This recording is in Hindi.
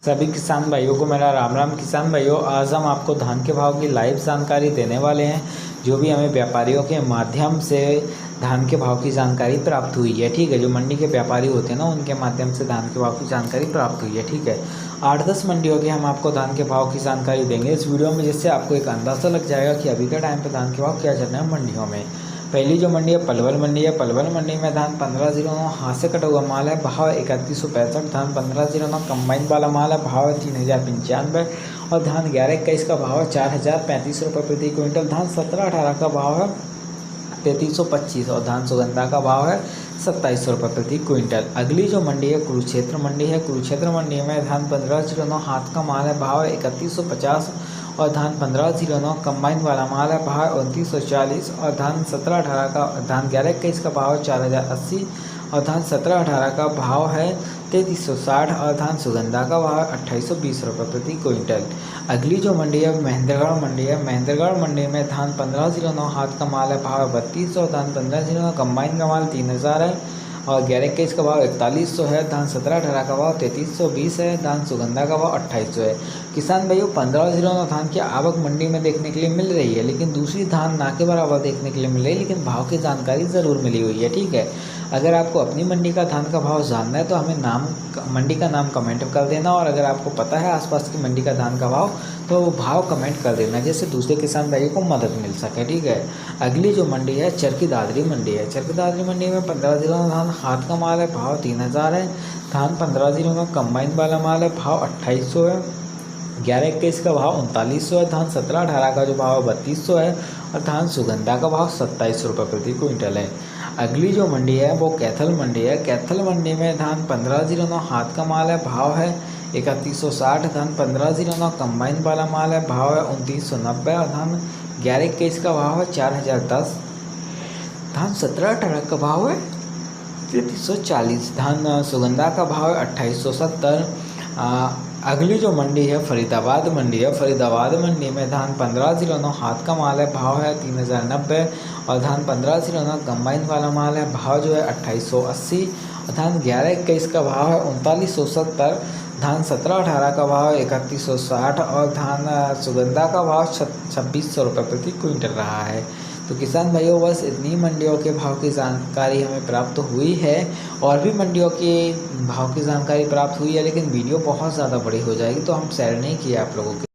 सभी किसान भाइयों को मेरा राम राम। किसान भाइयों, आज हम आपको धान के भाव की लाइव जानकारी देने वाले हैं, जो भी हमें व्यापारियों के माध्यम से धान के भाव की जानकारी प्राप्त हुई है। ठीक है, जो मंडी के व्यापारी होते हैं ना, उनके माध्यम से धान के भाव की जानकारी प्राप्त हुई है। ठीक है, 8-10 मंडियों के हम आपको धान के भाव की जानकारी देंगे इस वीडियो में, जिससे आपको एक अंदाज़ा लग जाएगा कि अभी के टाइम पर धान के भाव क्या चल रहे हैं मंडियों में। पहली जो मंडी है पलवल मंडी है। पलवल मंडी में धान 1509 हाथ से कटा हुआ माल है, भाव 3165। धान 1509 कंबाइन वाला माल है, भाव है 3095। और धान 11-21 का भाव है 4035 रुपये प्रति क्विंटल। धान 17-18 का भाव है 3325 और धान सुगंधा का भाव है 2700 रुपये प्रति क्विंटल। अगली जो मंडी है कुरुक्षेत्र मंडी है। कुरुक्षेत्र मंडी में धान 1509 हाथ का माल है, भाव है 3150। और धान 1509 कंबाइन वाला माल है, भाव 2940। और धान 17-18 का धान 11-21 का भाव है 4080। और धान 17-18 का भाव है 3360। और धान सुगंधा का भाव है 2820 रुपये प्रति क्विंटल। अगली जो मंडी है महेंद्रगढ़ मंडी है। महेंद्रगढ़ मंडी में धान 1509 हाथ का माल है, भाव 3200। और धान 1509 कंबाइन का माल 3000 है। और 11-21 का भाव 4100 है। धान 17-18 का भाव 3320 है। धान सुगंधा का भाव 2800 है। किसान भाइयों, 1509 धान की आवक मंडी में देखने के लिए मिल रही है, लेकिन दूसरी धान ना के बराबर देखने के लिए मिल रही है, लेकिन भाव की जानकारी ज़रूर मिली हुई है। ठीक है, अगर आपको अपनी मंडी का धान का भाव जानना है तो हमें मंडी का नाम कमेंट कर देना, और अगर आपको पता है आसपास की मंडी का धान का भाव तो वो भाव कमेंट कर देना, जिससे दूसरे किसान भाइयों को मदद मिल सके। ठीक है, अगली जो मंडी है चरखी दादरी मंडी है। चरखी दादरी मंडी में 1509 धान हाथ का माल है, भाव 3000 है। धान 1509 कंबाइन वाला माल है, भाव 2800 है। 11-21 का भाव 3900 है। धान 17-18 का जो भाव है 3200 है। और धान सुगंधा का भाव 2700 रुपये प्रति क्विंटल है। अगली जो मंडी है वो कैथल मंडी है। कैथल मंडी में धान 1509 हाथ का माल है, भाव है 3160। धान 1509 कंबाइन वाला माल है, भाव है 2990। और धान 11-21 का भाव है 4010। धान 17-18 का भाव है 3340। धान सुगंधा का भाव है 2870। अगली जो मंडी है फरीदाबाद मंडी है। फरीदाबाद मंडी में धान 1509 हाथ का माल है, भाव है 3090। और धान 1509 कंबाइन वाला माल है, भाव जो है 2880। और धान 11-21 का भाव है 3970। धान 17-18 का भाव 3160। और धान सुगंधा का भाव 2600 रुपये प्रति क्विंटल रहा है। तो किसान भाइयों, बस इतनी मंडियों के भाव की जानकारी हमें प्राप्त हुई है। और भी मंडियों के भाव की जानकारी प्राप्त हुई है, लेकिन वीडियो बहुत ज़्यादा बड़ी हो जाएगी, तो हम शेयर नहीं किए आप लोगों के